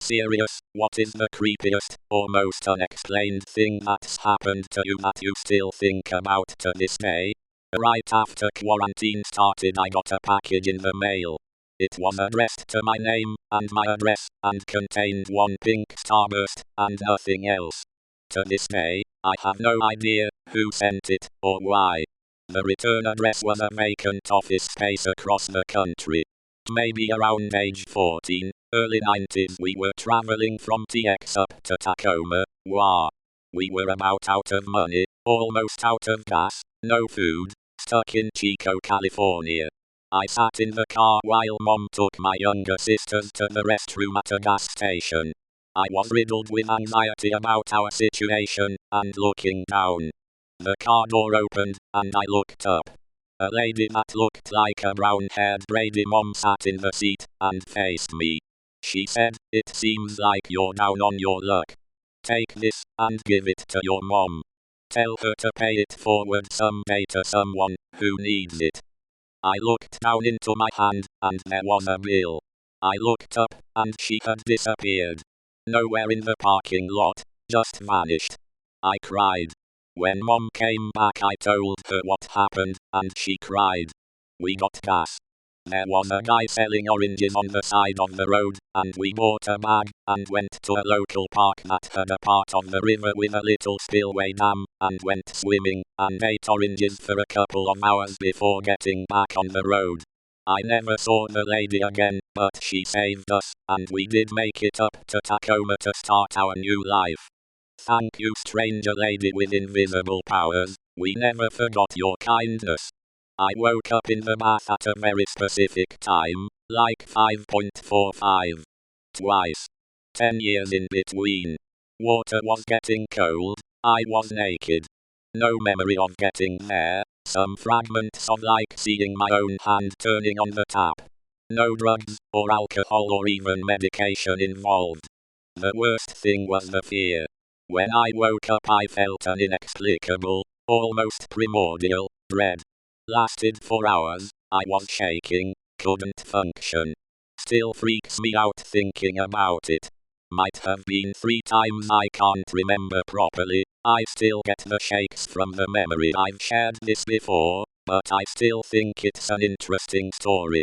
Serious, what is the creepiest or most unexplained thing that's happened to you that you still think about to this day? Right after quarantine started, I got a package in the mail. It was addressed to my name and my address and contained one pink starburst and nothing else. To this day, I have no idea who sent it or why. The return address was a vacant office space across the country. Maybe around age 14, early 90s, we were traveling from TX up to Tacoma, WA. We were about out of money, almost out of gas, no food, stuck in Chico, California. I sat in the car while Mom took my younger sisters to the restroom at a gas station. I was riddled with anxiety about our situation, and looking down. The car door opened, and I looked up. A lady that looked like a brown-haired Brady mom sat in the seat and faced me. She said, "It seems like you're down on your luck. Take this and give it to your mom. Tell her to pay it forward someday to someone who needs it." I looked down into my hand, and there was a bill. I looked up, and she had disappeared. Nowhere in the parking lot, just vanished. I cried. When Mom came back, I told her what happened, and she cried. We got gas. There was a guy selling oranges on the side of the road, and we bought a bag and went to a local park that had a part of the river with a little spillway dam, and went swimming and ate oranges for a couple of hours before getting back on the road. I never saw the lady again, but she saved us, and we did make it up to Tacoma to start our new life. Thank you, stranger lady with invisible powers. We never forgot your kindness. I woke up in the bath at a very specific time, like 5.45. Twice. 10 years in between. Water was getting cold, I was naked. No memory of getting there, some fragments of like seeing my own hand turning on the tap. No drugs, or alcohol, or even medication involved. The worst thing was the fear. When I woke up, I felt an inexplicable, almost primordial, dread. Lasted for hours, I was shaking, couldn't function. Still freaks me out thinking about it. Might have been 3 times, I can't remember properly. I still get the shakes from the memory. I've shared this before, but I still think it's an interesting story.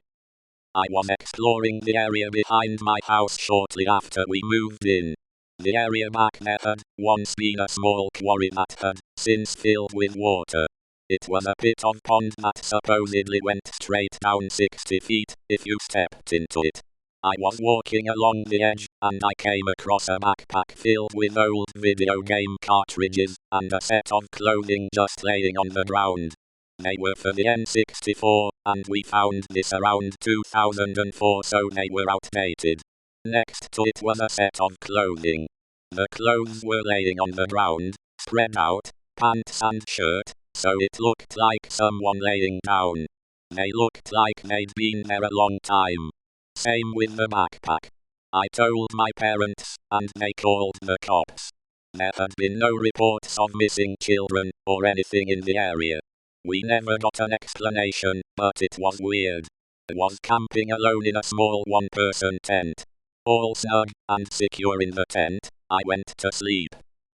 I was exploring the area behind my house shortly after we moved in. The area back there had once been a small quarry that had since filled with water. It was a pit of pond that supposedly went straight down 60 feet if you stepped into it. I was walking along the edge, and I came across a backpack filled with old video game cartridges, and a set of clothing just laying on the ground. They were for the N64, and we found this around 2004, so they were outdated. Next to it was a set of clothing. The clothes were laying on the ground, spread out, pants and shirt, so it looked like someone laying down. They looked like they'd been there a long time. Same with the backpack. I told my parents, and they called the cops. There had been no reports of missing children or anything in the area. We never got an explanation, but it was weird. I was camping alone in a small one-person tent. All snug and secure in the tent, I went to sleep.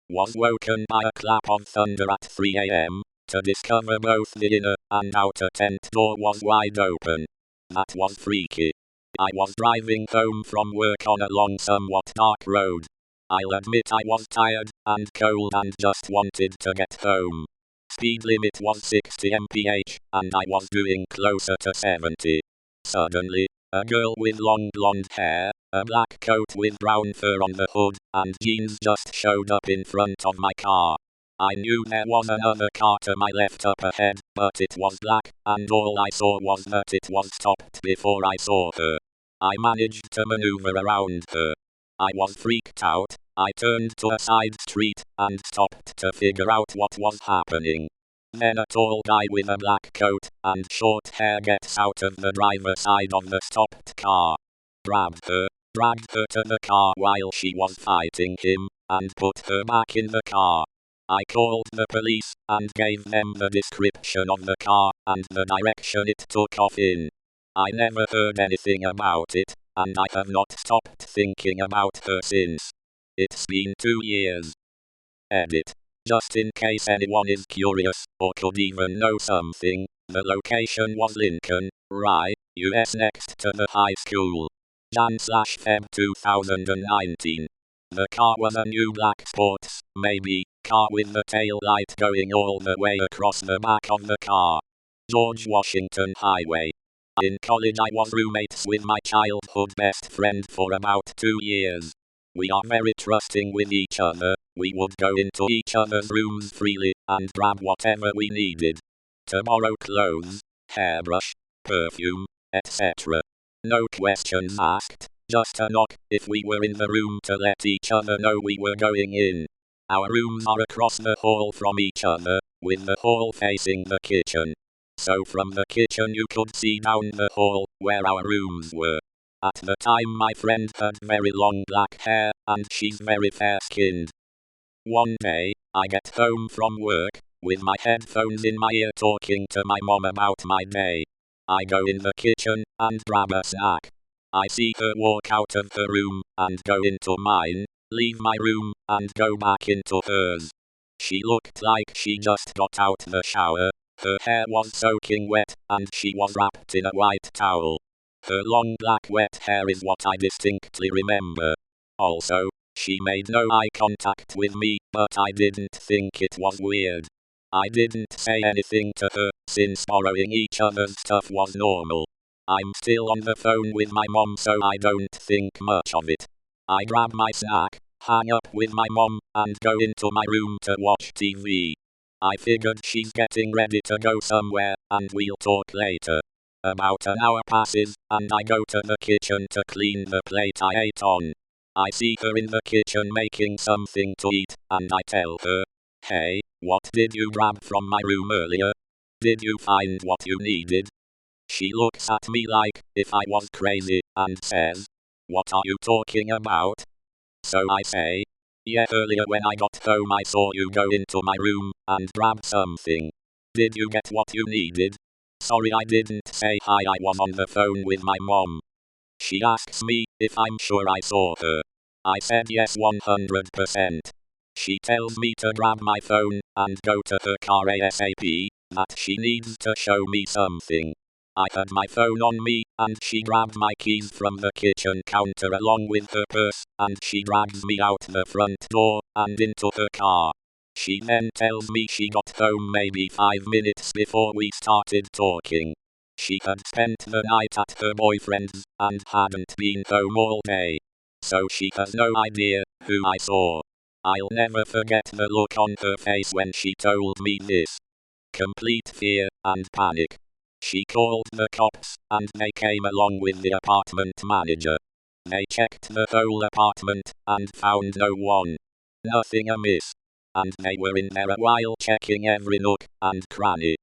Was woken by a clap of thunder at 3 a.m. to discover both the inner and outer tent door was wide open. That was freaky. I was driving home from work on a long, somewhat dark road. I'll admit I was tired and cold and just wanted to get home. Speed limit was 60 mph, and I was doing closer to 70. Suddenly, a girl with long blonde hair, a black coat with brown fur on the hood, and jeans just showed up in front of my car. I knew there was another car to my left up ahead, but it was black, and all I saw was that it was stopped before I saw her. I managed to maneuver around her. I was freaked out. I turned to a side street and stopped to figure out what was happening. Then a tall guy with a black coat and short hair gets out of the driver's side of the stopped car, grabbed her, dragged her to the car while she was fighting him, and put her back in the car. I called the police and gave them the description of the car and the direction it took off in. I never heard anything about it, and I have not stopped thinking about her since. It's been 2 years. Edit. Just in case anyone is curious, or could even know something, the location was Lincoln, Rye, US next to the high school. Jan/Feb 2019. The car was a new black sports, maybe, car with the tail light going all the way across the back of the car. George Washington Highway. In college I was roommates with my childhood best friend for about 2 years. We are very trusting with each other, we would go into each other's rooms freely, and grab whatever we needed. To borrow clothes, hairbrush, perfume, etc. No questions asked, just a knock if we were in the room to let each other know we were going in. Our rooms are across the hall from each other, with the hall facing the kitchen. So from the kitchen you could see down the hall, where our rooms were. At the time my friend had very long black hair, and she's very fair-skinned. One day, I get home from work, with my headphones in my ear talking to my mom about my day. I go in the kitchen, and grab a snack. I see her walk out of her room, and go into mine, leave my room, and go back into hers. She looked like she just got out the shower, her hair was soaking wet, and she was wrapped in a white towel. Her long black wet hair is what I distinctly remember. Also, she made no eye contact with me, but I didn't think it was weird. I didn't say anything to her, since borrowing each other's stuff was normal. I'm still on the phone with my mom, so I don't think much of it. I grab my snack, hang up with my mom, and go into my room to watch TV. I figured she's getting ready to go somewhere, and we'll talk later. About an hour passes, and I go to the kitchen to clean the plate I ate on. I see her in the kitchen making something to eat, and I tell her, "Hey, what did you grab from my room earlier? Did you find what you needed?" She looks at me like if I was crazy, and says, "What are you talking about?" So I say, "Yeah, earlier when I got home I saw you go into my room, and grab something. Did you get what you needed?" Sorry, I didn't say hi, I was on the phone with my mom. She asks me if I'm sure I saw her. I said yes, 100%. She tells me to grab my phone, and go to her car ASAP, that she needs to show me something. I had my phone on me, and she grabbed my keys from the kitchen counter along with her purse, and she drags me out the front door, and into her car. She then tells me she got home maybe 5 minutes before we started talking. She had spent the night at her boyfriend's, and hadn't been home all day. So she has no idea who I saw. I'll never forget the look on her face when she told me this. Complete fear and panic. She called the cops, and they came along with the apartment manager. They checked the whole apartment, and found no one. Nothing amiss. And they were in there a while checking every nook and cranny.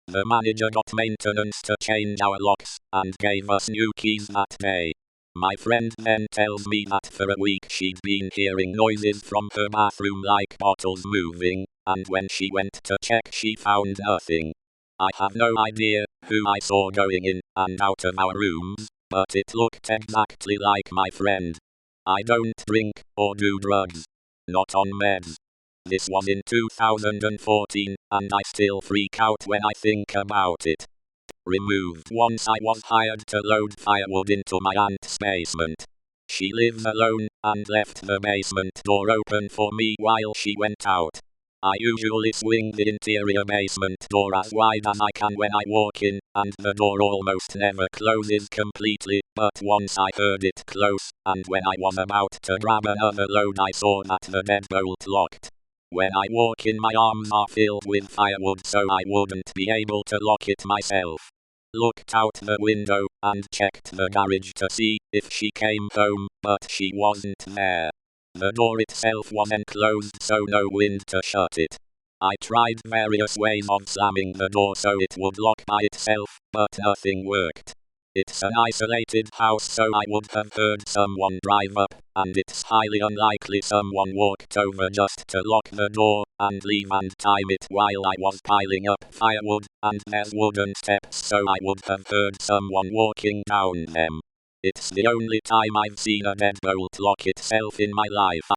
The manager got maintenance to change our locks, and gave us new keys that day. My friend then tells me that for a week she'd been hearing noises from her bathroom like bottles moving, and when she went to check she found nothing. I have no idea who I saw going in and out of our rooms, but it looked exactly like my friend. I don't drink or do drugs. Not on meds. This was in 2014, and I still freak out when I think about it. Removed. Once I was hired to load firewood into my aunt's basement. She lives alone, and left the basement door open for me while she went out. I usually swing the interior basement door as wide as I can when I walk in, and the door almost never closes completely, but once I heard it close, and when I was about to grab another load I saw that the deadbolt locked. When I walk in my arms are filled with firewood, so I wouldn't be able to lock it myself. Looked out the window, and checked the garage to see if she came home, but she wasn't there. The door itself was enclosed, so no wind to shut it. I tried various ways of slamming the door so it would lock by itself, but nothing worked. It's an isolated house, so I would have heard someone drive up, and it's highly unlikely someone walked over just to lock the door, and leave and time it while I was piling up firewood, and there's wooden steps, so I would have heard someone walking down them. It's the only time I've seen a deadbolt lock itself in my life.